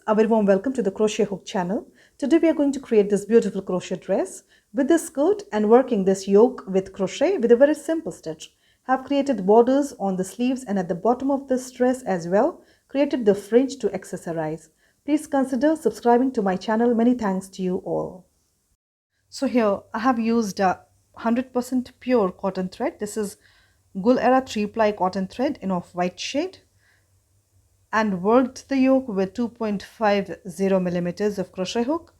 a very warm welcome to the Crochet Hook channel. Today we are going to create this beautiful crochet dress with this skirt and working this yoke with crochet with a very simple stitch. Have created borders on the sleeves and at the bottom of this dress as well. Created the fringe to accessorize. Please consider subscribing to my channel. Many thanks to you all. So here I have used 100% pure cotton thread. This is Gul Era 3-ply cotton thread in off-white shade, and worked the yoke with 2.50 millimeters of crochet hook.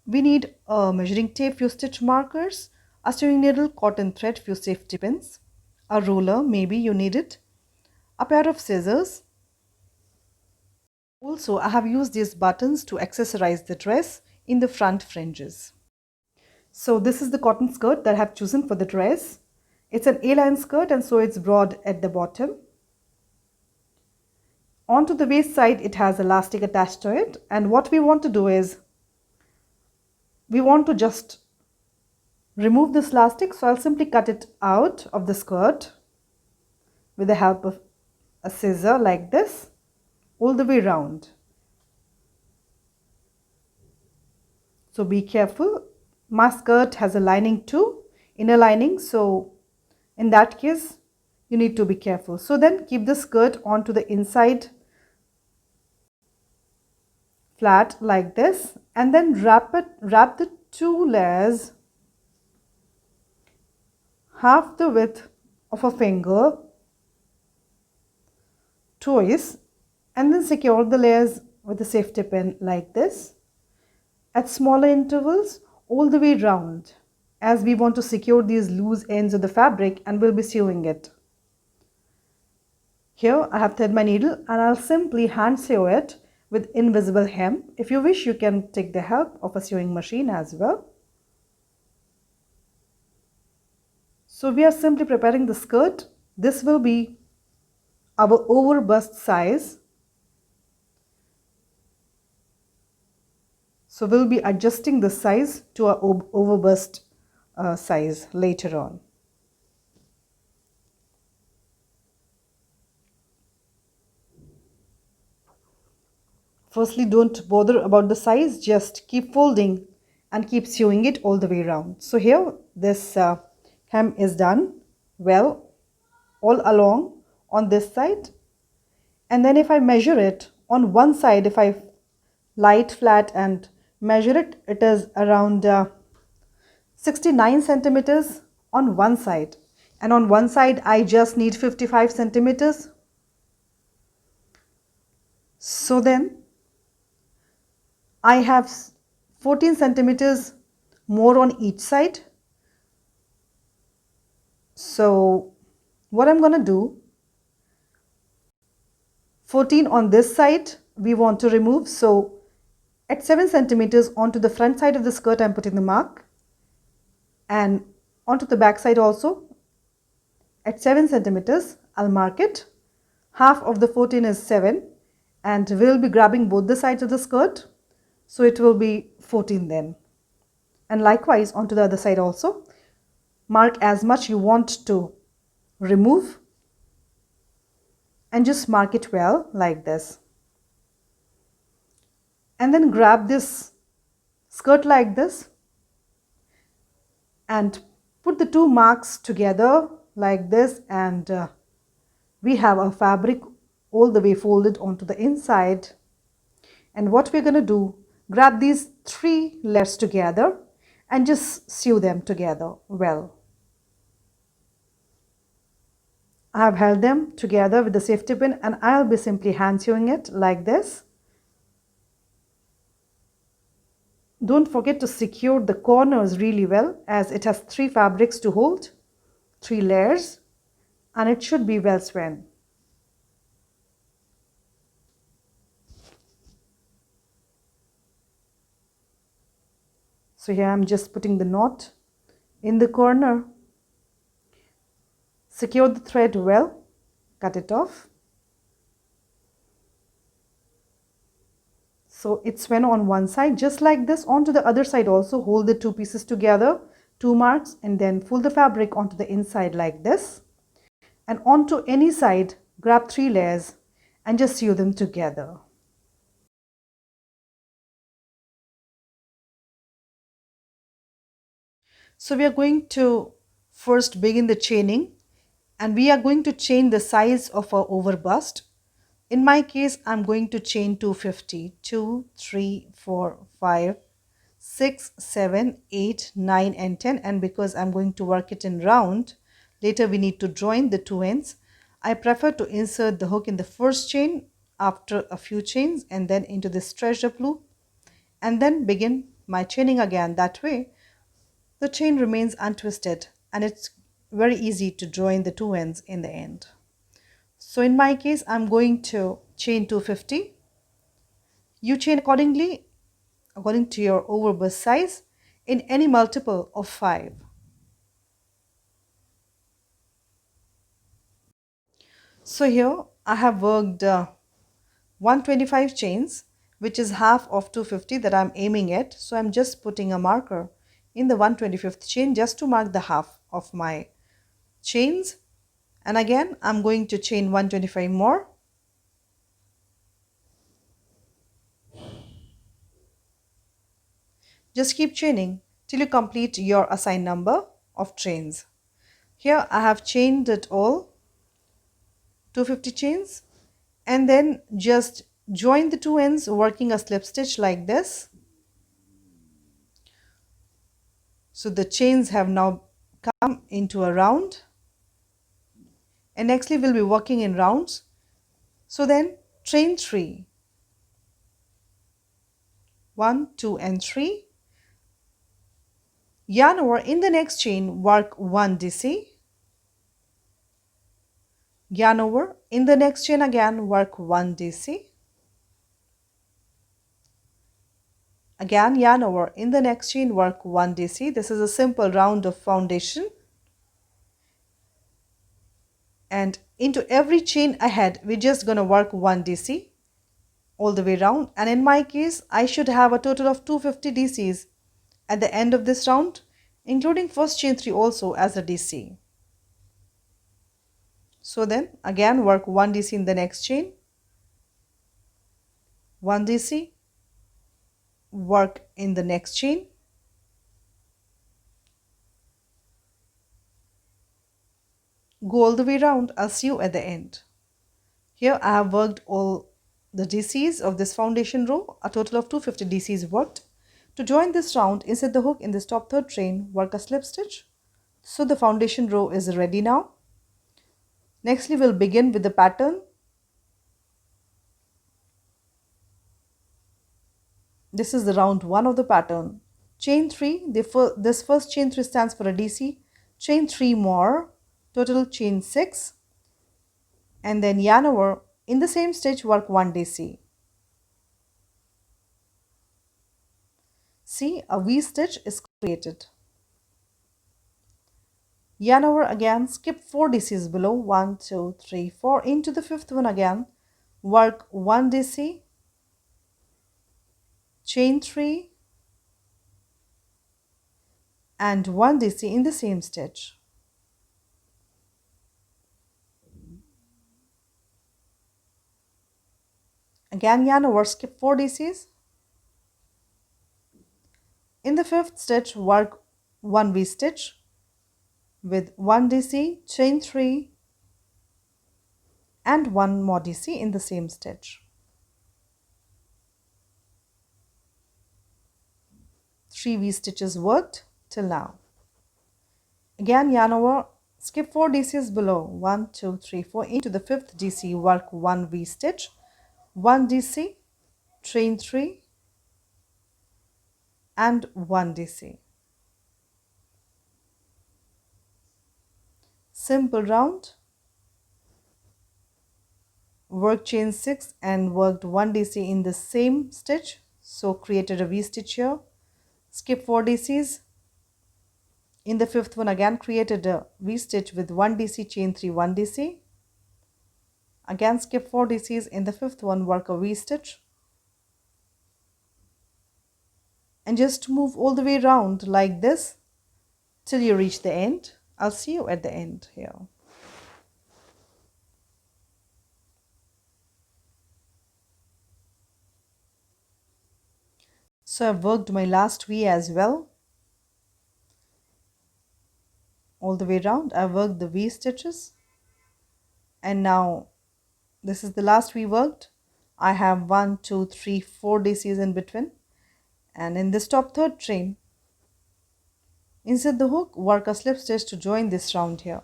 We need a measuring tape, few stitch markers, a sewing needle, cotton thread, few safety pins, a ruler, maybe you need it, a pair of scissors. Also, I have used these buttons to accessorize the dress in the front fringes. So this is the cotton skirt that I have chosen for the dress. It's an A-line skirt and so it's broad at the bottom. Onto the waist side, it has elastic attached to it, and what we want to do is we want to just remove this elastic. So I'll simply cut it out of the skirt with the help of a scissor like this all the way around. So be careful. My skirt has a lining too, inner lining, so in that case you need to be careful. So then keep the skirt onto the inside flat like this, and then wrap the two layers half the width of a finger twice, and then secure the layers with a safety pin like this at smaller intervals all the way round, as we want to secure these loose ends of the fabric and we'll be sewing it. Here I have thread my needle and I'll simply hand sew it with invisible hem. If you wish, you can take the help of a sewing machine as well. So we are simply preparing the skirt. This will be our over bust size. So we'll be adjusting the size to our over bust size later on. Firstly, don't bother about the size, just keep folding and keep sewing it all the way around. So here this hem is done well all along on this side, and then if I measure it on one side, if I lie it flat and measure it, it is around 69 centimeters on one side, and on one side I just need 55 centimeters. So then I have 14 centimeters more on each side. So what I'm going to do, 14 on this side we want to remove. So at 7 centimeters onto the front side of the skirt I'm putting the mark, and onto the back side also at 7 centimeters I'll mark it. Half of the 14 is 7, and we'll be grabbing both the sides of the skirt, so it will be 14 then. And likewise onto the other side also, mark as much you want to remove and just mark it well like this, and then grab this skirt like this and put the two marks together like this, and we have our fabric all the way folded onto the inside. And what we're going to do, grab these three layers together and just sew them together well. I have held them together with the safety pin and I'll be simply hand sewing it like this. Don't forget to secure the corners really well, as it has three fabrics to hold, three layers, and it should be well sewn. So here I'm just putting the knot in the corner. Secure the thread well, cut it off. So it's sewn on one side just like this. Onto the other side also, hold the two pieces together, two marks, and then fold the fabric onto the inside like this. And onto any side, grab three layers and just sew them together. So we are going to first begin the chaining, and we are going to chain the size of our overbust. In my case, I'm going to chain 250, 2, 3, 4, 5, 6, 7, 8, 9 and 10, and because I'm going to work it in round, later we need to join the two ends. I prefer to insert the hook in the first chain after a few chains and then into this stretched up loop and then begin my chaining again. That way the chain remains untwisted and it's very easy to join the two ends in the end. So in my case, I'm going to chain 250. You chain accordingly according to your overbust size in any multiple of 5. So here I have worked 125 chains, which is half of 250 that I'm aiming at. So I'm just putting a marker in the 125th chain just to mark the half of my chains. And again, I'm going to chain 125 more. Just keep chaining till you complete your assigned number of chains. Here I have chained it all, 250 chains, and then just join the two ends working a slip stitch like this. So the chains have now come into a round, and nextly we'll be working in rounds. So then chain 3, 1, 2 and 3, yarn over. In the next chain work 1 DC, yarn over. In the next chain again work 1 DC, again yarn over. In the next chain work 1 DC. This is a simple round of foundation, and into every chain ahead we're just gonna work 1 DC all the way around. And in my case, I should have a total of 250 DCs at the end of this round, including first chain 3 also as a DC. So then again work 1 DC in the next chain, 1 DC, work in the next chain, go all the way around. I'll see you at the end. Here I have worked all the DCs of this foundation row, a total of 250 DCs worked. To join this round, insert the hook in this top third chain, work a slip stitch. So the foundation row is ready now. Nextly, we'll begin with the pattern. This is the round 1 of the pattern. Chain 3, this first chain 3 stands for a DC. Chain 3 more, total chain 6, and then yarn over. In the same stitch work 1 DC. See, a V stitch is created. Yarn over again, skip 4 DCs below, 1, 2, 3, 4. Into the fifth one again, work 1 DC, chain 3 and 1 DC in the same stitch. Again yarn over, skip 4 DCs. In the fifth stitch work 1 V stitch with 1 DC, chain 3 and 1 more DC in the same stitch. 3 V stitches worked till now. Again yarn over, skip 4 DCs below, 1, 2, 3, 4. Into the fifth DC work 1 V stitch, 1 DC, chain 3 and 1 DC. Simple round. Work chain 6 and worked 1 DC in the same stitch, so created a V stitch here. Skip 4 DCs. In the fifth one again created a V stitch with 1 DC, chain 3, 1 DC. Again skip 4 DCs. In the fifth one work a V stitch. And just move all the way around like this till you reach the end. I'll see you at the end here. So I've worked my last V as well. all the way around. I worked the V stitches, and now this is the last we worked. I have 1 2 3 4 daisies in between, and in this top third chain, insert the hook, work a slip stitch to join this round here.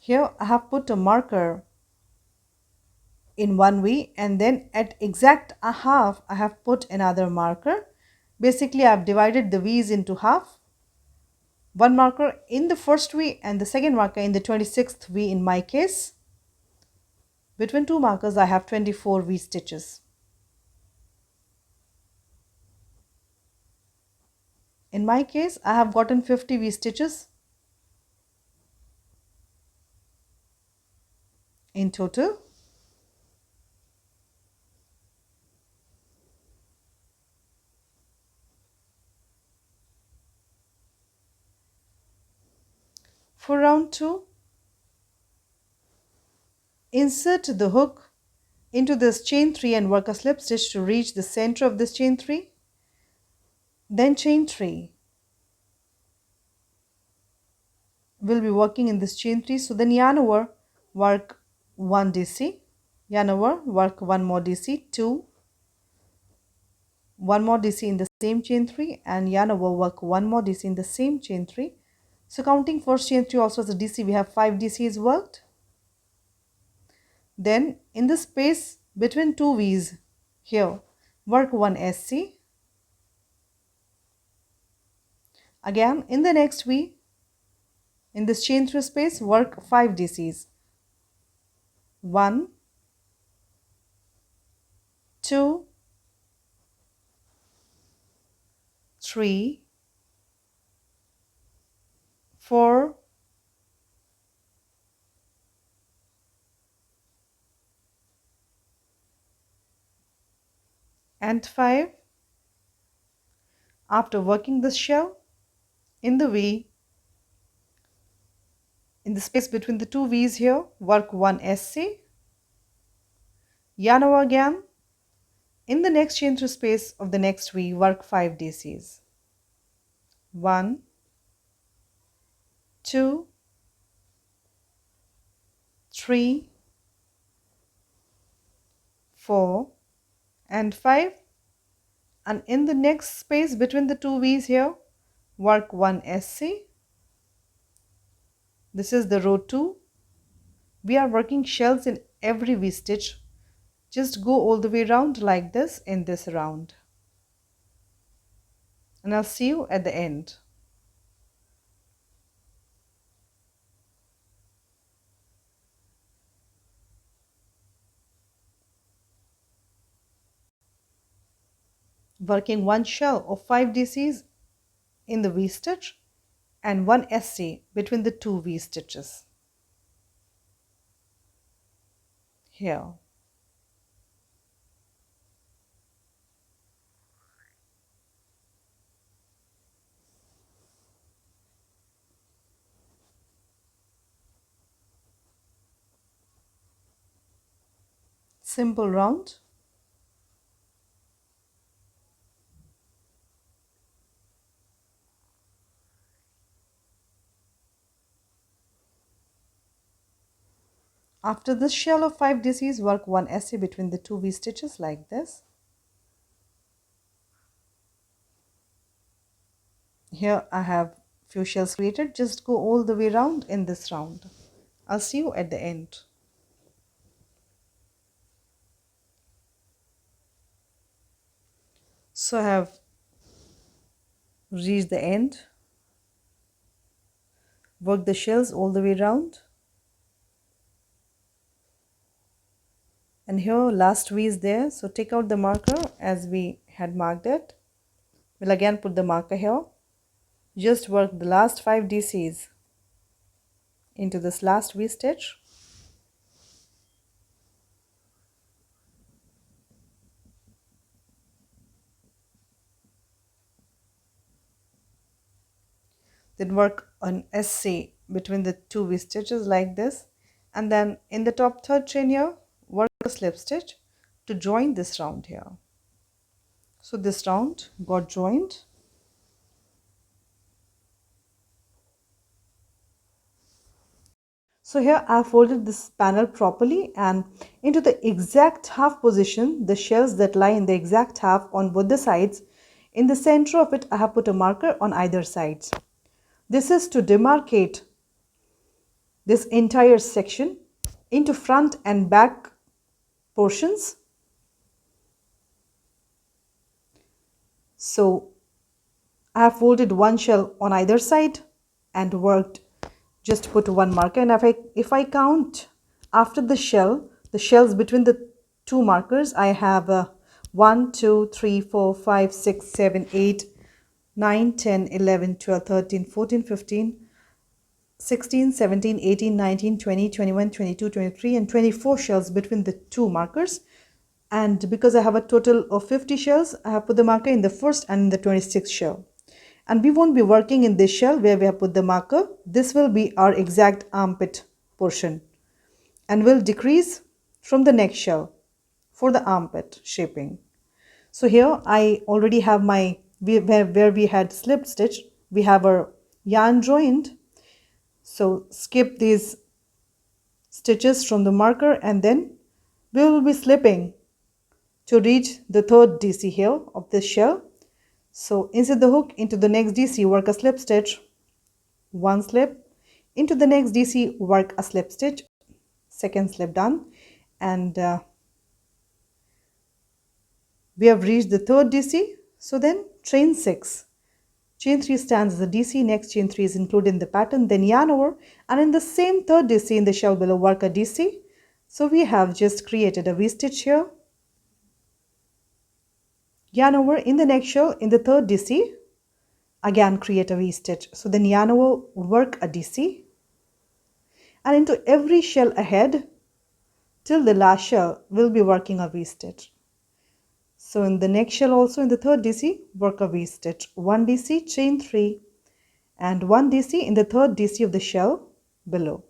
Here I have put a marker in one V, and then at exact a half I have put another marker. Basically I have divided the V's into half. One marker in the first V and the second marker in the 26th V in my case. Between two markers I have 24 V stitches. In my case I have gotten 50 V stitches in total. For round 2, insert the hook into this chain 3 and work a slip stitch to reach the center of this chain 3. Then chain 3. We'll be working in this chain 3. So then yarn over, work 1 DC, yarn over, work 1 more DC, 2, 1 more DC in the same chain 3, and yarn over, work 1 more DC in the same chain 3. So counting first chain 3 also as a DC, we have 5 DCs worked. Then in the space between two V's here, work 1 SC. Again in the next V, in this chain 3 space, work 5 DCs. 1, 2, 3, 4, 5. After working this shell in the V, in the space between the two V's here, work 1 SC, yarn over again. In the next chain 3 space of the next V, work 5 DCs. 1, 2, 3, 4, and 5. And in the next space between the two V's here, work 1 SC. This is the row 2. We are working shells in every V stitch. Just go all the way around like this in this round. And I'll see you at the end. Working one shell of 5 DCs in the V stitch and 1 SC between the two V stitches. Here. Simple round. After this shell of 5 DCs, work 1 SC between the two V stitches like this. Here I have few shells created. Just go all the way around in this round. I'll see you at the end. So I have reached the end. Work the shells all the way around. And here last V is there, so take out the marker as we had marked it. We'll again put the marker here. Just work the last 5 DCs into this last V stitch. Then work an SC between the two V stitches like this, And then in the top third chain here, work a slip stitch to join this round here. So this round got joined. So here I have folded this panel properly, and into the exact half position, the shells that lie in the exact half on both the sides, in the center of it I have put a marker on either sides. This is to demarcate this entire section into front and back portions. So I have folded one shell on either side and worked, just put one marker, and if I count after the shells between the two markers, I have 1, 2, 3, 4, 5, 6, 7, 8, 9, 10, 11, 12, 13, 14, 15, 16, 17, 18, 19, 20, 21, 22, 23, and 24 shells between the two markers. And because I have a total of 50 shells, I have put the marker in the first and in the 26th shell. And we won't be working in this shell where we have put the marker. This will be our exact armpit portion, and will decrease from the next shell for the armpit shaping. So here I already have my, where we had slip stitch, we have our yarn joined. So skip these stitches from the marker, and then we will be slipping to reach the third DC here of this shell. So insert the hook into the next DC, work a slip stitch, one slip, into the next DC, work a slip stitch, second slip done, and we have reached the third DC. So then chain 6. Chain 3 stands as a DC, next chain 3 is included in the pattern, then yarn over, and in the same third DC in the shell below, work a DC. So we have just created a V-stitch here, yarn over in the next shell in the third DC, again create a V-stitch. So then yarn over, work a DC, and into every shell ahead till the last shell we'll be working a V-stitch. So in the next shell also in the third DC, work a V-stitch, 1 DC, chain 3, and 1 DC in the third DC of the shell below,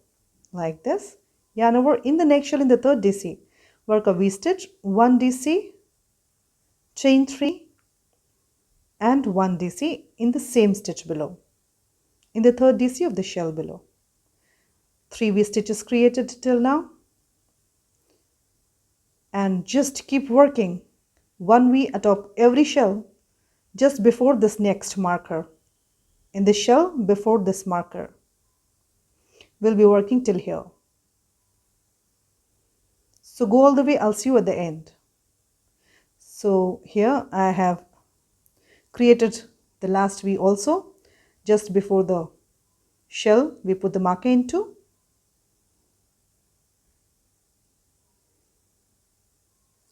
like this. Yarn over in the next shell in the third DC, work a V-stitch, 1 DC, chain 3, and 1 DC in the same stitch below, in the third DC of the shell below. 3 V-stitches created till now, and just keep working 1 V atop every shell just before this next marker. In the shell before this marker, we'll be working till here. So go all the way, I'll see you at the end. So here I have created the last V also, just before the shell we put the marker into.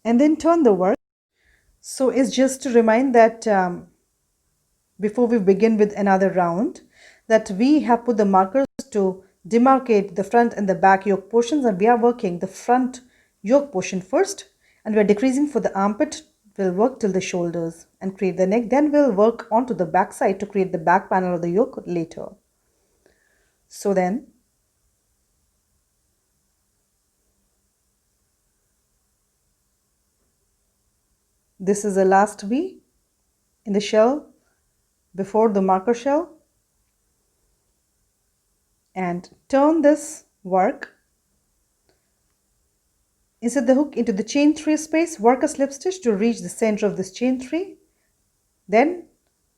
And then turn the work. So it's just to remind that before we begin with another round, that we have put the markers to demarcate the front and the back yoke portions, and we are working the front yoke portion first, and we are decreasing for the armpit. We'll work till the shoulders and create the neck, then we'll work onto the back side to create the back panel of the yoke later. So then this is the last V in the shell before the marker shell, and turn this work, insert the hook into the chain 3 space, work a slip stitch to reach the center of this chain 3, then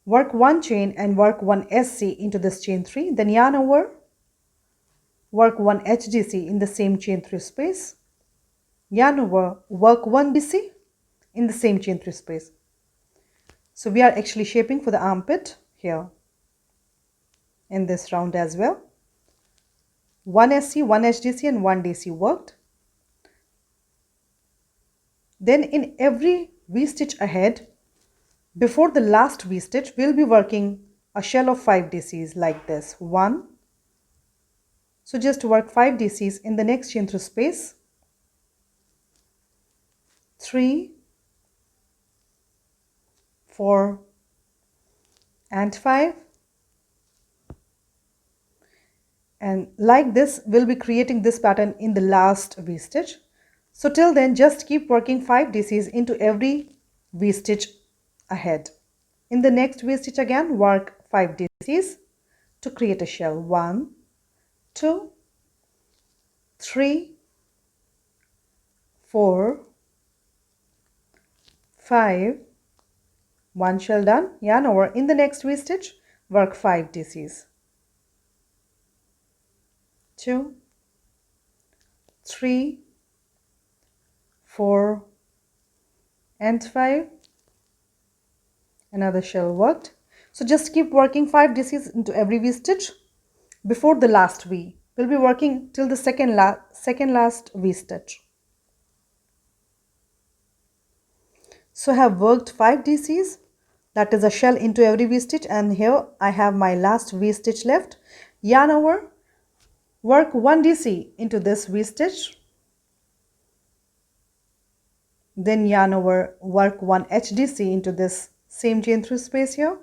work 1 chain and work 1 SC into this chain 3, then yarn over, work 1 HDC in the same chain 3 space, yarn over, work 1 BC in the same chain 3 space. So we are actually shaping for the armpit here in this round as well. 1 SC, 1 HDC and 1 DC worked. Then in every V-stitch ahead, before the last V-stitch, we'll be working a shell of 5 DCs like this. 1. So just work 5 DCs in the next chain through space. 3, 4, and 5. And like this, we'll be creating this pattern in the last V-stitch. So till then, just keep working 5 DCs into every V-stitch ahead. In the next V-stitch again, work 5 DCs to create a shell. 1, 2, 3, 4, 5, 1 shell done, yarn over. In the next V-stitch, work 5 DCs. 2, 3, 4 and 5. Another shell worked. So just keep working 5 DCs into every V-stitch before the last V. We'll be working till the second last V-stitch. So I have worked 5 DCs, that is a shell into every V-stitch, and here I have my last V-stitch left. Yarn over, work 1 DC into this V-stitch, then yarn over, work 1 HDC into this same chain through space here,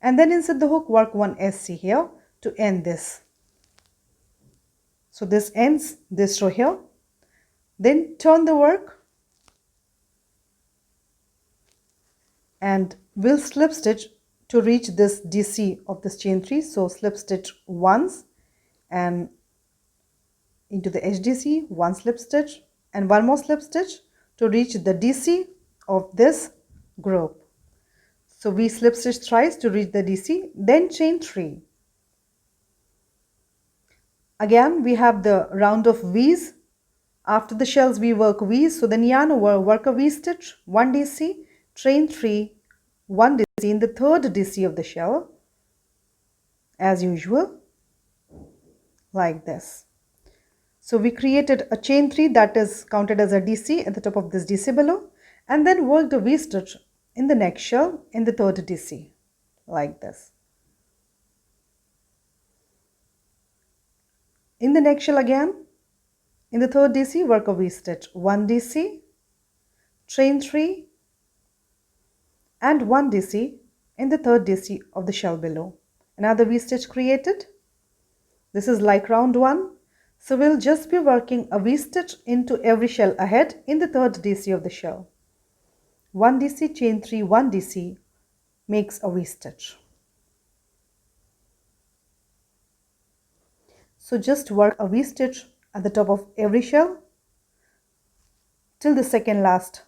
and then inside the hook work 1 SC here to end this. So this ends this row here. Then turn the work and we'll slip stitch to reach this DC of this chain 3. So slip stitch once and into the HDC, 1 slip stitch and 1 more slip stitch to reach the DC of this group. So we slip stitch thrice to reach the DC, then chain 3. Again we have the round of V's. After the shells we work V's, so then yarn over, work a V stitch, 1 DC, chain 3, 1 DC in the third DC of the shell as usual, like this. So we created a chain 3 that is counted as a DC at the top of this DC below, and then worked a V stitch in the next shell in the third DC, like this. In the next shell again, in the third DC, work a V stitch, 1 DC, chain 3 and 1 DC in the third DC of the shell below. Another V stitch created. This is like round 1. So we'll just be working a V stitch into every shell ahead in the third DC of the shell. 1 DC, chain 3, 1 DC makes a V stitch. So just work a V stitch at the top of every shell till the second last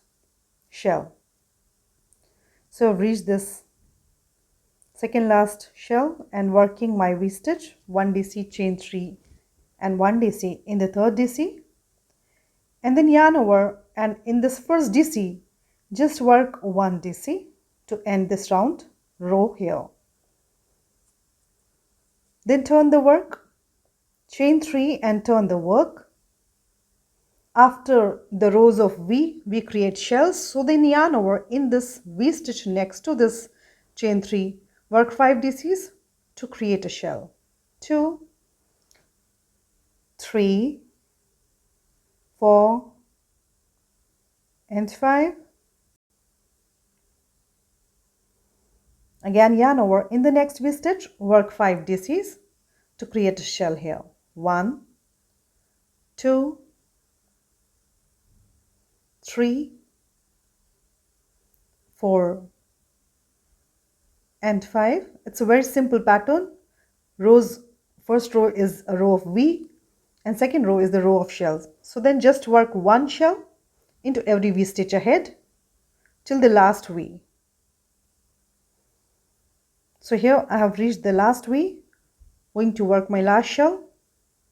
shell. So I've reached this second last shell and working my V stitch, 1 DC, chain 3 and 1 DC in the third DC, and then yarn over, and in this first DC just work 1 DC to end this round row here. Then turn the work, chain 3 and turn the work. After the rows of V, we create shells, so then yarn over in this V stitch next to this chain 3, work 5 DCs to create a shell. 2, 3, 4 and 5. Again yarn over in the next V stitch, work 5 DCs to create a shell here. 1, 2, 3, 4 and 5. It's a very simple pattern. First row is a row of V and second row is the row of shells. So then just work 1 shell into every V stitch ahead till the last V. So here I have reached the last V, going to work my last shell,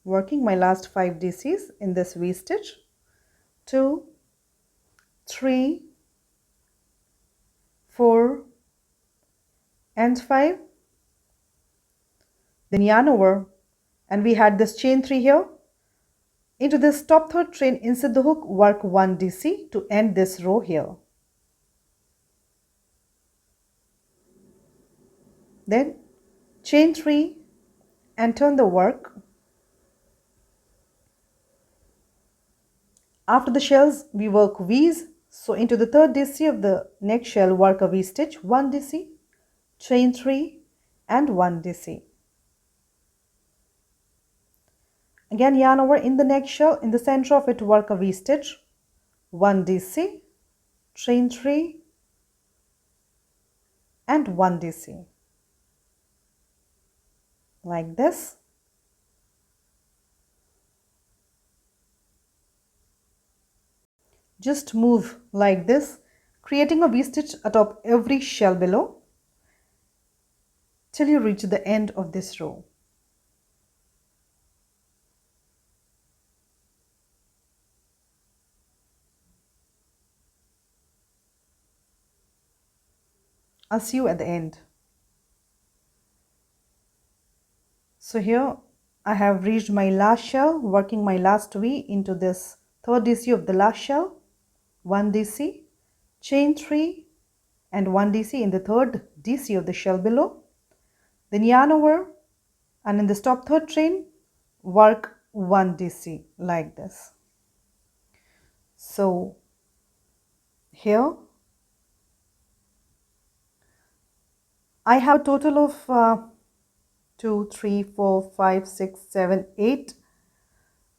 working my last 5 DCs in this V stitch. 2, 3, 4 and 5. Then yarn over, and we had this chain 3 here. Into this top third chain inside the hook, work 1 DC to end this row here. Then chain 3 and turn the work. After the shells we work V's, so into the third DC of the next shell work a V stitch, 1 DC, chain 3 and 1 DC. Again, yarn over in the next shell. In the center of it, work a V-stitch, 1 DC, chain 3 and 1 DC, like this. Just move like this, creating a V-stitch atop every shell below till you reach the end of this row. I'll see you at the end. So here I have reached my last shell, working my last V into this third DC of the last shell, 1 DC, chain 3 and 1 DC in the third DC of the shell below. Then yarn over and in this top third chain work 1 DC like this. So here I have a total of 2, 3, 4, 5, 6, 7, 8,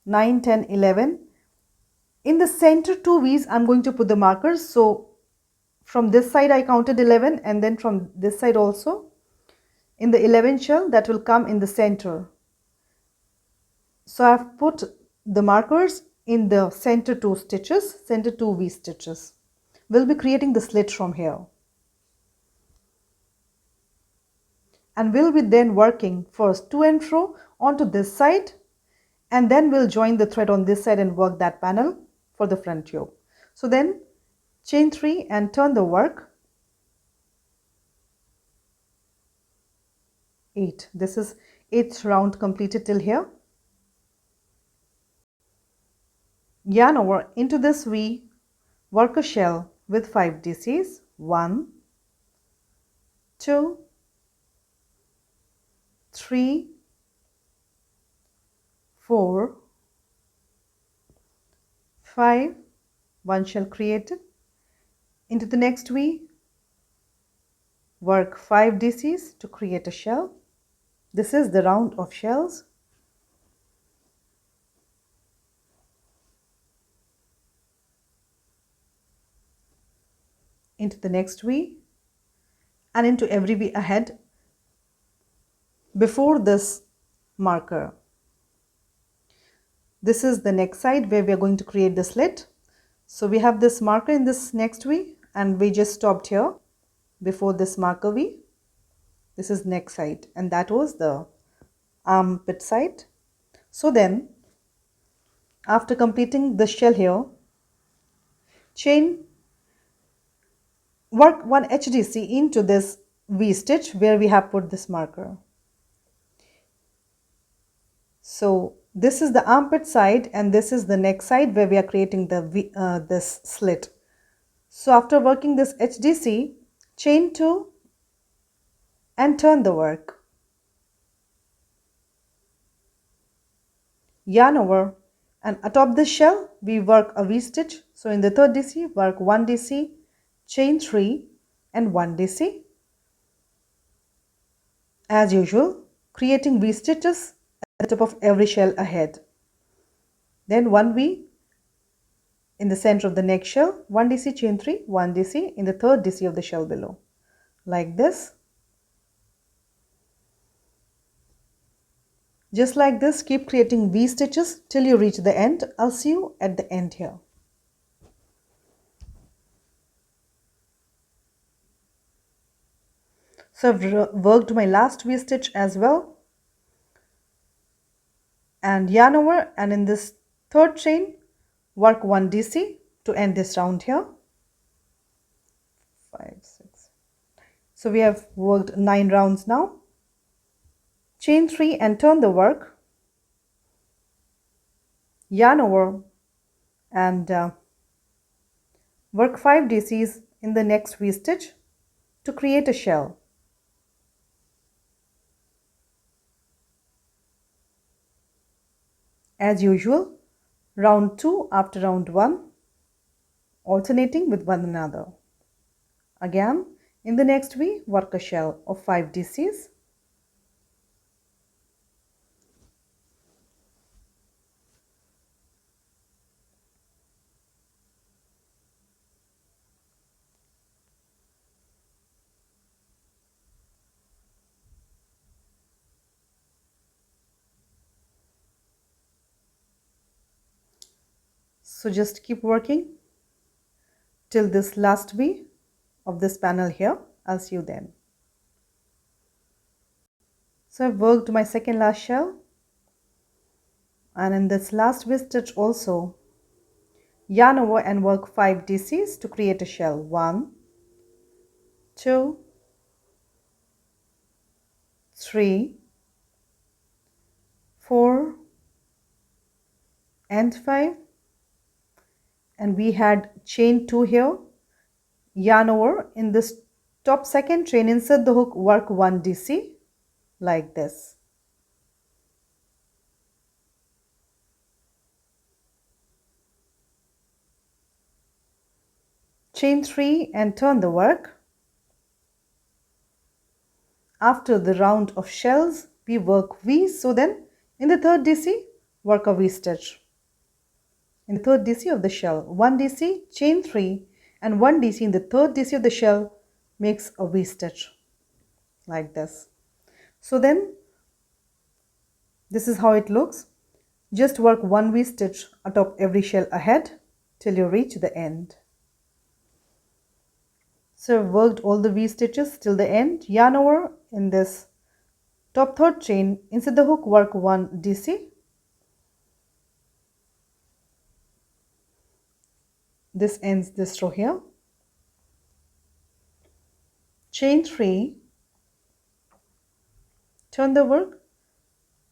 9, 10, 11. In the center 2 V's I'm going to put the markers. So from this side I counted 11 and then from this side also. In the 11th shell that will come in the center. So I've put the markers in the center 2 stitches, center 2 V stitches. We'll be creating the slit from here. And we'll be then working first to and fro onto this side, and then we'll join the thread on this side and work that panel for the front yoke. So then chain 3 and turn the work. 8. This is 8th round completed till here. Yarn over into this V, work a shell with 5 DCs. 1, 2, 3, 4, 5, 1 shell created. Into the next V, work 5 DCs to create a shell. This is the round of shells. Into the next V and into every V ahead before this marker. This is the next side where we are going to create the slit. So we have this marker in this next V and we just stopped here before this marker V. This is next side and that was the armpit side. So then after completing the shell here, work 1 HDC into this V stitch where we have put this marker. So this is the armpit side and this is the neck side where we are creating the this slit. So after working this HDC, chain 2 and turn the work. Yarn over and atop this shell we work a V stitch. So in the third DC work 1 DC, chain 3 and 1 DC. As usual, creating V stitches at the top of every shell ahead. Then 1 V in the center of the next shell, 1 DC, chain 3, 1 DC in the third DC of the shell below, like this. Just like this, keep creating V stitches till you reach the end. I'll see you at the end here. So I've worked my last V stitch as well. And yarn over and in this third chain, work 1 DC to end this round here. 5, 6. So we have worked 9 rounds now. Chain 3 and turn the work. Yarn over and work 5 DCs in the next V stitch to create a shell. As usual, round 2 after round 1, alternating with one another. Again, in the next V, work a shell of 5 DCs. So just keep working till this last V of this panel here. I'll see you then. So I've worked my second last shell, and in this last V stitch also yarn over and work 5 DCs to create a shell. 1, 2, 3, 4 and 5, and we had chain 2 here, yarn over in this top second chain, insert the hook, work 1 DC like this. Chain 3 and turn the work. After the round of shells we work V, so then in the third DC work a V stitch. In the third DC of the shell, 1 DC, chain 3 and 1 DC in the third DC of the shell makes a V stitch like this. So then this is how it looks. Just work 1 V stitch atop every shell ahead till you reach the end. So I've worked all the V stitches till the end. Yarn over in this top third chain, insert the hook, work 1 DC. This ends this row here. Chain 3, turn the work.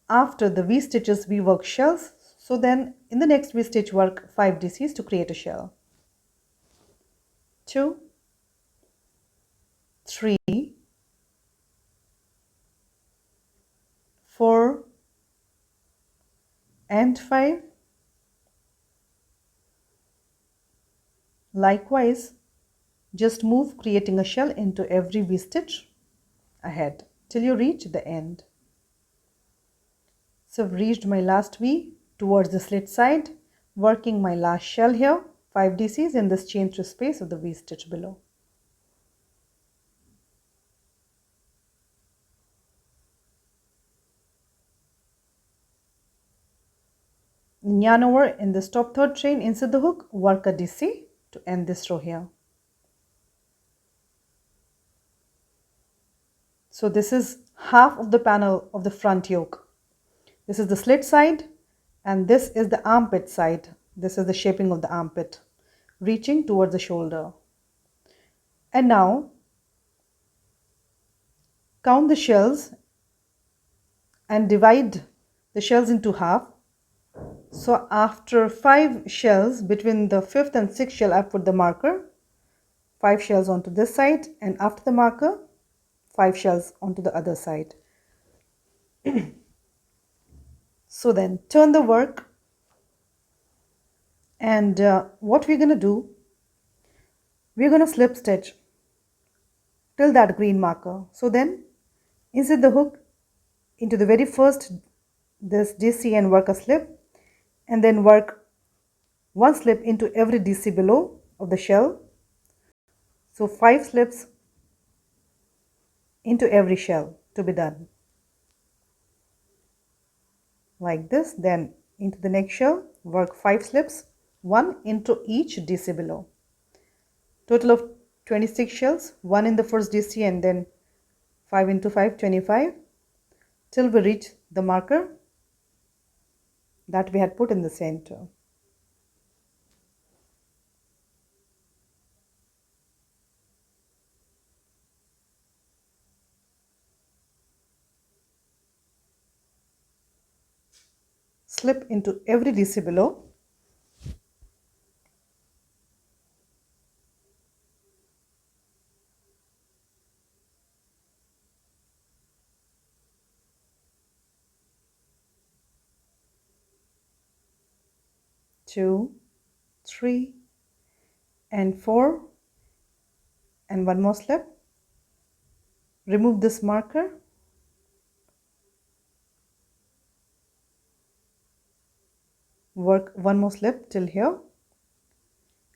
After the V stitches we work shells, so then in the next V stitch work 5 DCs to create a shell. 2, 3, 4 and 5. Likewise, just move creating a shell into every V stitch ahead till you reach the end. So I've reached my last V towards the slit side, working my last shell here, 5 DCs in this chain 3 space of the V stitch below. Yarn over in this top third chain, insert the hook, work a DC to end this row here. So this is half of the panel of the front yoke. This is the slit side and this is the armpit side. This is the shaping of the armpit reaching towards the shoulder. And now count the shells and divide the shells into half. So after 5 shells, between the 5th and 6th shell I put the marker, 5 shells onto this side, and after the marker 5 shells onto the other side. So then turn the work, and what we're going to do, we're going to slip stitch till that green marker. So then insert the hook into the very first this DC and work a slip, and then work 1 slip into every DC below of the shell. So 5 slips into every shell to be done like this. Then into the next shell work 5 slips, 1 into each DC below. Total of 26 shells, 1 in the first DC and then 5 into 5, 25, till we reach the marker that we had put in the center. Slip into every DC below. Two, 3 and 4, and 1 more slip. Remove this marker, work 1 more slip till here,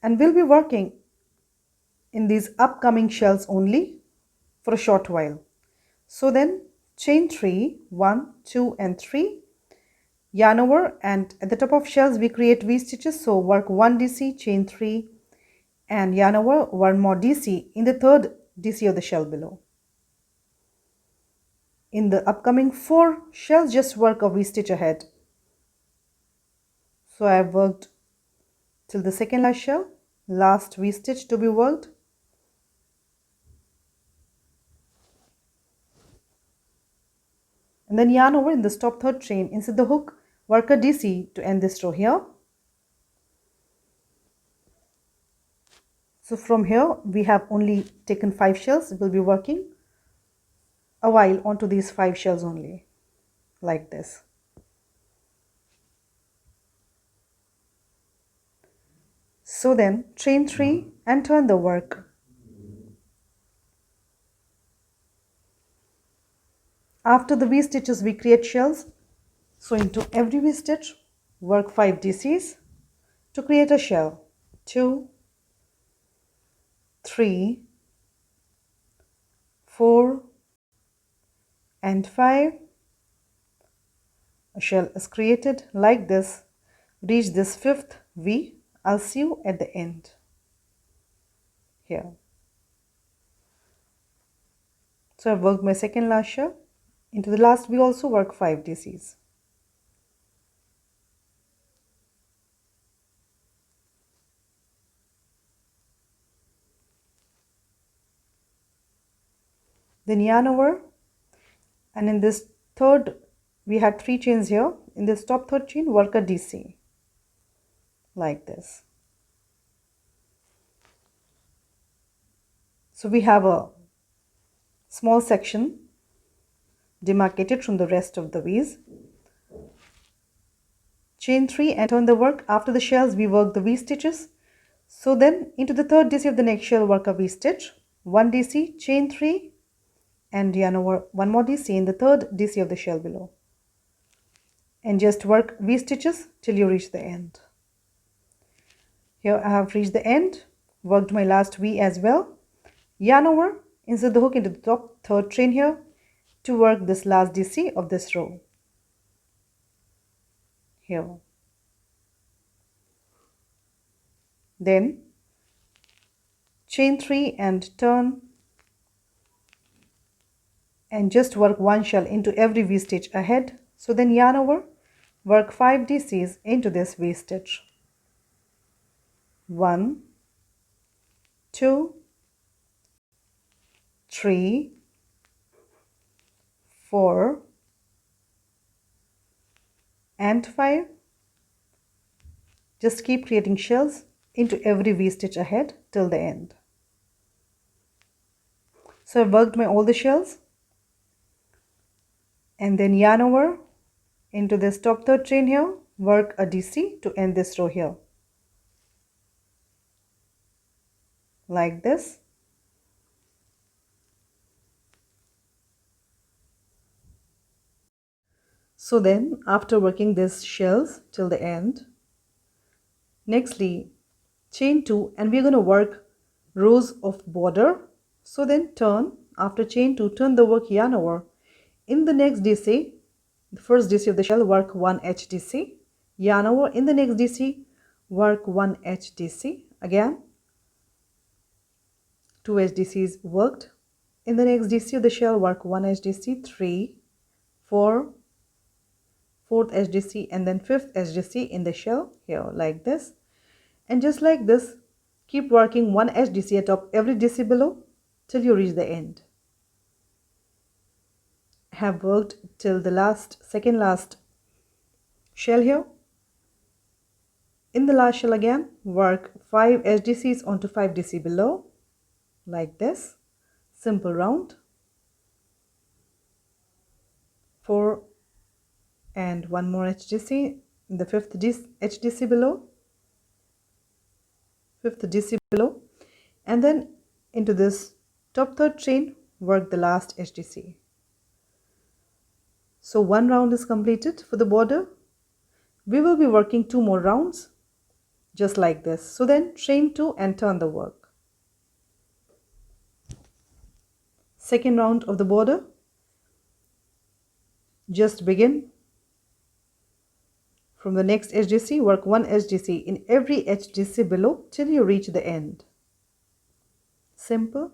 and we'll be working in these upcoming shells only for a short while. So then chain 3, 1, 2 and 3, yarn over, and at the top of shells we create V stitches. So work 1 DC, chain 3 and yarn over 1 more DC in the third DC of the shell below. In the upcoming 4 shells, just work a V stitch ahead. So I have worked till the second last shell, last V stitch to be worked. And then yarn over in the top third chain, insert the hook, work a DC to end this row here. So from here we have only taken 5 shells. We'll be working a while onto these 5 shells only, like this. So then chain 3 and turn the work. After the V stitches we create shells. So into every V stitch work 5 DCs to create a shell. 2, 3, 4 and 5. A shell is created like this. Reach this 5th V. I'll see you at the end here. So I've worked my second last shell. Into the last we also work 5 DCs. Then yarn over, and in this third we had 3 chains here. In this top third chain work a DC like this. So we have a small section demarcated from the rest of the V's. Chain 3 and turn the work. After the shells we work the V stitches. So then into the third DC of the next shell work a V stitch, 1 DC, chain 3 and yarn over 1 more DC in the third DC of the shell below. And just work V stitches till you reach the end. Here I have reached the end, worked my last V as well. Yarn over, insert the hook into the top third chain here to work this last DC of this row. Here. Then chain 3 and turn and just work 1 shell into every V stitch ahead. So then yarn over, work 5 DCs into this V stitch. 1, 2, 3, 4 and 5. Just keep creating shells into every V stitch ahead till the end. So I've worked my all the shells, and then yarn over into this top third chain here, work a DC to end this row here like this. So then after working these shells till the end, nextly chain 2 and we're going to work rows of border. So then turn, after chain 2 turn the work, yarn over. In the next DC, the first DC of the shell, work 1 HDC, yarn over. In the next DC work 1 HDC, again 2 HDCs worked. In the next DC of the shell work 1 HDC, 3, 4, 4th HDC and then 5th HDC in the shell here like this. And just like this, keep working 1 HDC atop every DC below till you reach the end. Have worked till the second last shell here. In the last shell again, work 5 HDCs onto 5 DC below like this, simple round. 4 and 1 more HDC in the 5th HDC below, 5th DC below, and then into this top third chain work the last HDC. So 1 round is completed for the border. We will be working 2 more rounds just like this. So then chain 2 and turn the work. Second round of the border. Just begin From the next HDC, work 1 HDC in every HDC below till you reach the end. Simple.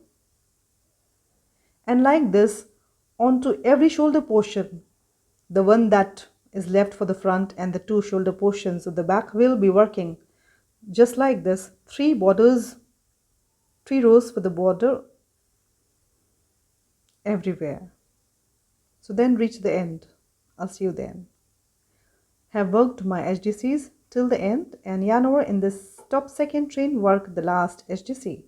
And like this, onto every shoulder portion, the one that is left for the front and the 2 shoulder portions of the back, will be working just like this. 3 borders, 3 rows for the border everywhere. So then reach the end. I'll see you then. Have worked my HDCs till the end and yarn over in this top second chain, work the last HDC.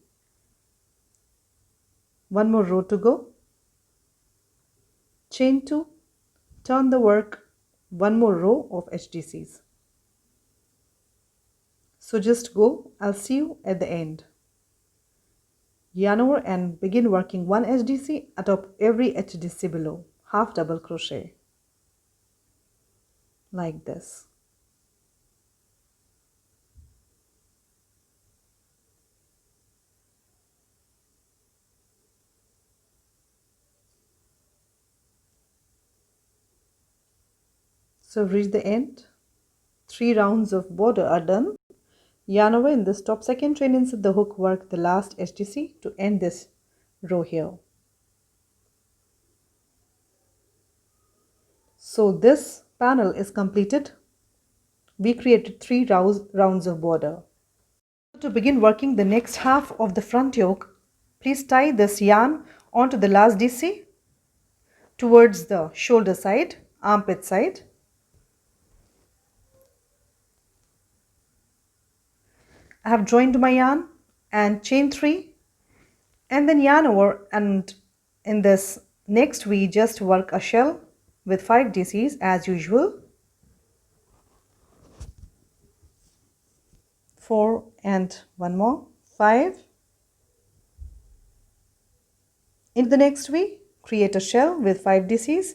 1 more row to go. Chain 2, turn the work, 1 more row of HDCs. So just go, I'll see you at the end. Yarn over and begin working 1 HDC atop every HDC below, half double crochet, like this. So reach the end. 3 rounds of border are done. Yarn over in this top second chain, insert the hook, work the last HDC to end this row here. So this panel is completed. We created 3 rounds of border. To begin working the next half of the front yoke, please tie this yarn onto the last DC towards the shoulder side, armpit side. I have joined my yarn and chain 3 and then yarn over, and in this next we just work a shell with 5 DCs as usual. 4 and 1 more, 5. In the next we create a shell with 5 DCs.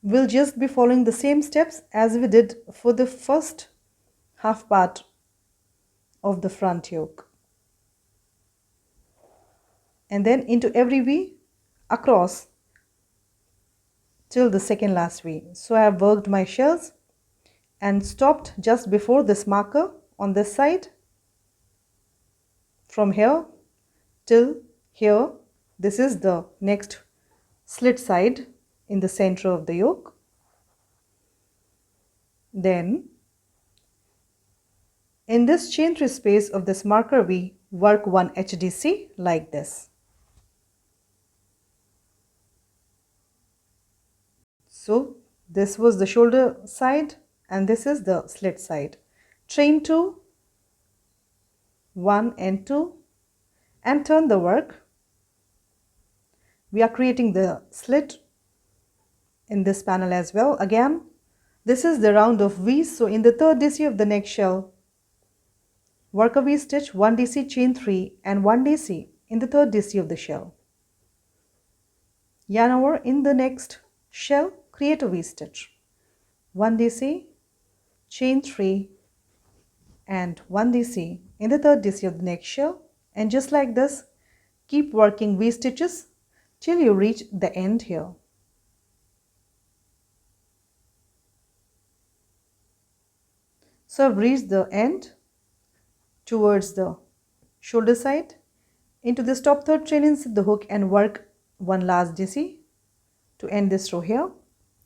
We'll just be following the same steps as we did for the first half part of the front yoke. And then into every V across till the second last V. So I have worked my shells and stopped just before this marker on this side. From here till here, this is the next slit side in the center of the yoke. Then in this chain 3 space of this marker, we work 1 HDC like this. So this was the shoulder side and this is the slit side. Chain 2, 1 and 2, and turn the work. We are creating the slit in this panel as well. Again, this is the round of V's. So in the 3rd DC of the next shell, work a V stitch, 1 DC, chain 3 and 1 DC in the 3rd DC of the shell. Yarn over in the next shell, create a V stitch, 1 DC, chain 3 and 1 DC in the 3rd DC of the next shell, and just like this keep working V stitches till you reach the end here. So I've reached the end towards the shoulder side. Into this top 3rd chain, insert the hook and work 1 last DC to end this row here.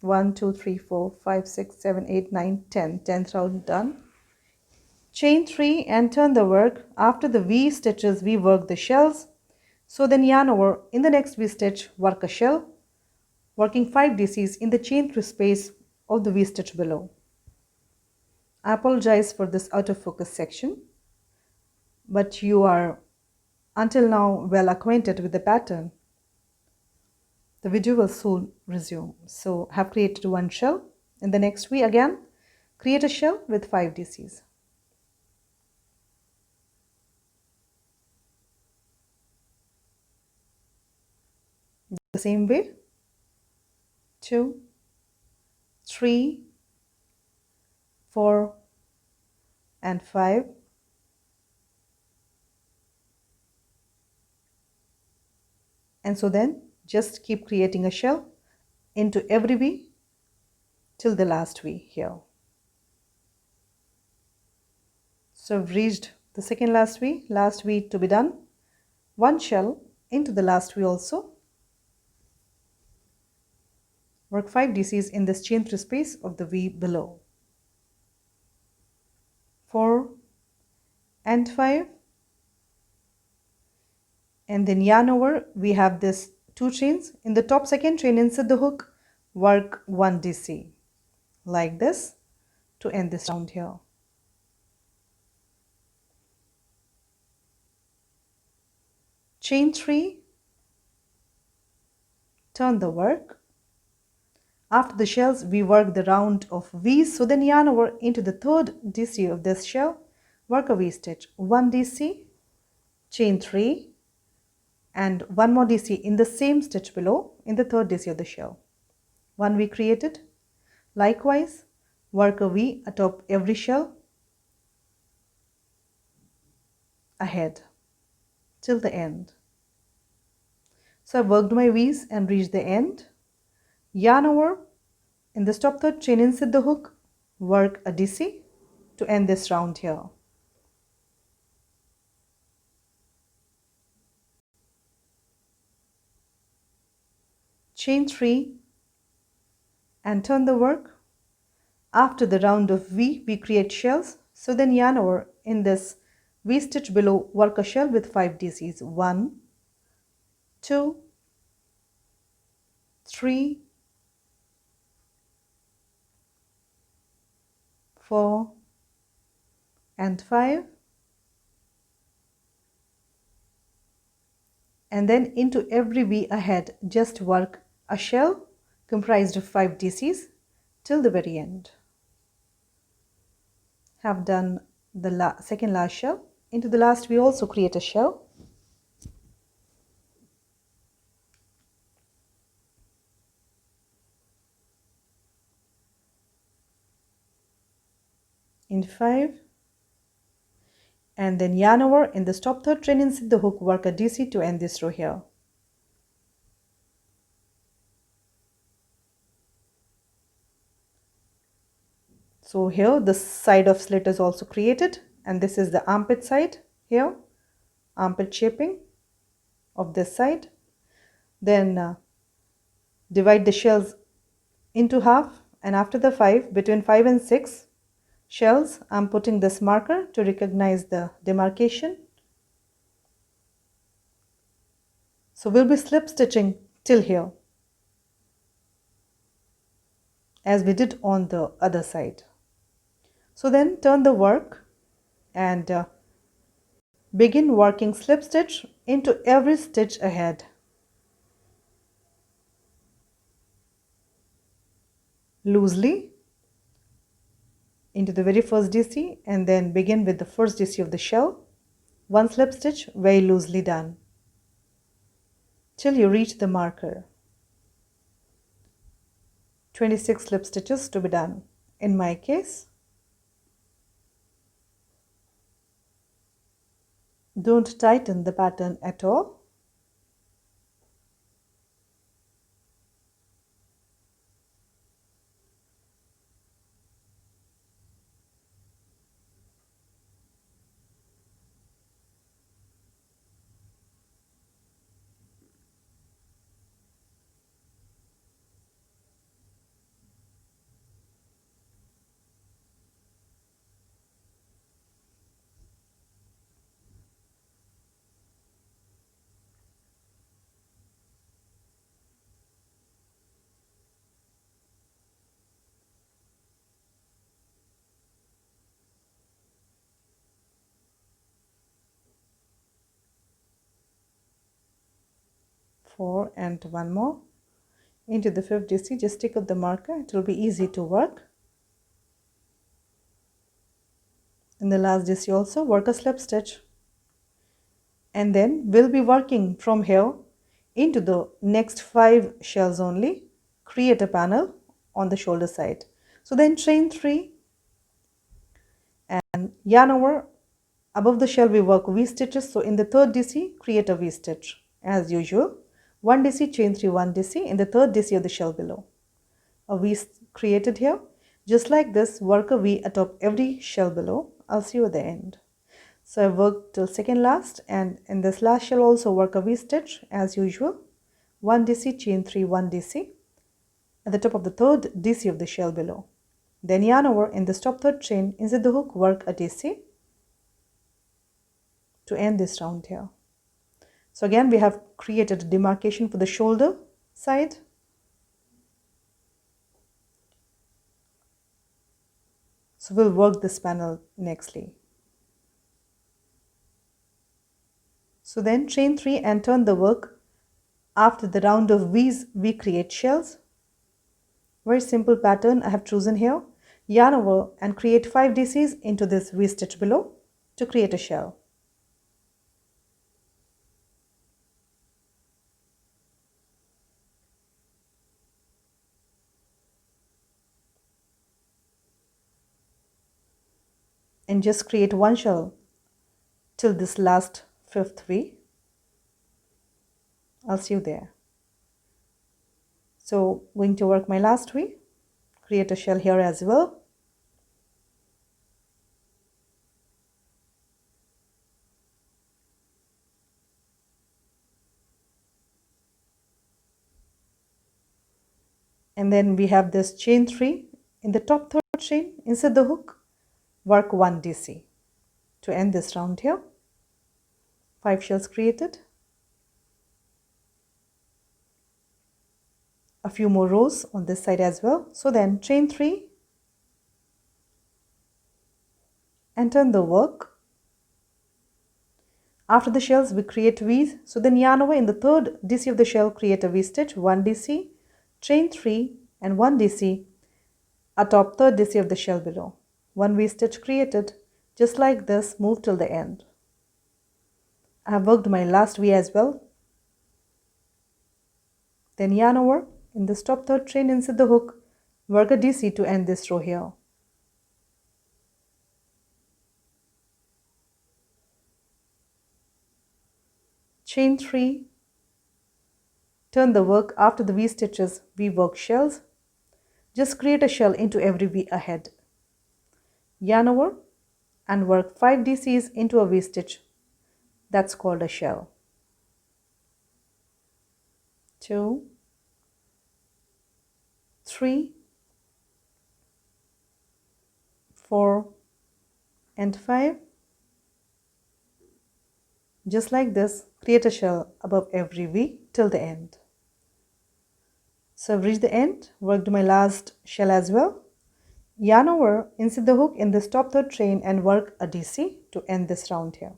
1 2 3 4 5 6 7 8 9 10, 10th round done. Chain 3 and turn the work. After the V stitches we work the shells. So then yarn over in the next V stitch, work a shell, working 5 DCs in the chain 3 space of the V stitch below. I apologize for this out of focus section, but you are until now well acquainted with the pattern. The video will soon resume. So have created 1 shell. In the next V again create a shell with 5 DCs. The same way, 2, 3, 4 and 5. And so then just keep creating a shell into every V till the last V here. So I've reached the second last V to be done. One shell into the last V also. Work 5 DCs in this chain 3 space of the V below. 4 and 5, and then yarn over. We have this 2 chains. In the top second chain, insert the hook, work 1 DC like this to end this round here. Chain 3, turn the work. After the shells, we work the round of V's, so then yarn over into the third DC of this shell, work a V stitch, 1 DC, chain 3, and 1 more DC in the same stitch below in the third DC of the shell. 1 V created. Likewise, work a V atop every shell ahead till the end. So I've worked my V's and reached the end. Yarn over, in the top third chain, insert the hook, work a DC to end this round here. Chain 3 and turn the work. After the round of V, we create shells, so then yarn over in this V stitch below, work a shell with 5 DCs, 1, 2, 3, 4 and 5, and then into every V ahead just work a shell comprised of 5 DCs till the very end. Have done the second last shell. Into the last we also create a shell. In 5, and then yarn over in the top third chain, insert the hook, work a DC to end this row here. So here the side of slit is also created, and this is the armpit side here, armpit shaping of this side. Then divide the shells into half, and after the 5, between 5 and 6 shells, I'm putting this marker to recognize the demarcation. So we'll be slip stitching till here as we did on the other side. So then turn the work and begin working slip stitch into every stitch ahead. Loosely into the very first DC, and then begin with the first DC of the shell. 1 slip stitch, very loosely done till you reach the marker. 26 slip stitches to be done in my case. Don't tighten the pattern at all. Four and 1 more. Into the 5th DC, just stick up the marker, it will be easy to work. In the last DC also work a slip stitch, and then we'll be working from here into the next 5 shells only. Create a panel on the shoulder side. So then chain 3 and yarn over. Above the shell we work V stitches, so in the 3rd DC create a V stitch as usual. 1 DC, chain 3, 1 DC in the 3rd DC of the shell below. a V created here. Just like this, work a V atop every shell below. I'll see you at the end. So I worked till second last, and in this last shell also work a V stitch as usual. 1 DC, chain 3, 1 DC at the top of the third DC of the shell below. Then yarn over in this top third chain, inside the hook, work a DC to end this round here. So again we have created a demarcation for the shoulder side. So we'll work this panel nextly. So then chain 3 and turn the work. After the round of V's, we create shells. Very simple pattern I have chosen here. Yarn over and create 5 DCs into this V stitch below to create a shell. And just create one shell till this last 5th V. I'll see you there. So going to work my last V, create a shell here as well. And then we have this chain 3 in the top third chain, inside the hook, work 1 DC to end this round here. 5 shells created. A few more rows on this side as well. So then chain 3 and turn the work. After the shells we create V's. So then yarn over in the third DC of the shell, create a V stitch, 1 DC, chain 3 and 1 DC atop third DC of the shell below. 1 V stitch created. Just like this, move till the end. I have worked my last V as well. Then yarn over in this top third chain, inside the hook, work a DC to end this row here. Chain 3, turn the work. After the V stitches, we work shells. Just create a shell into every V ahead. Yarn over and work 5 DCs into a V stitch. That's called a shell. 2, 3, 4 and 5. Just like this, create a shell above every V till the end. So I've reached the end, worked my last shell as well. Yarn over, inside the hook in this top third chain and work a DC to end this round here.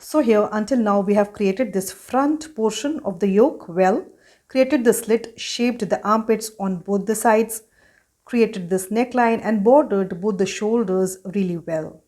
So here until now we have created this front portion of the yoke well, created the slit, shaped the armpits on both the sides, created this neckline and bordered both the shoulders really well.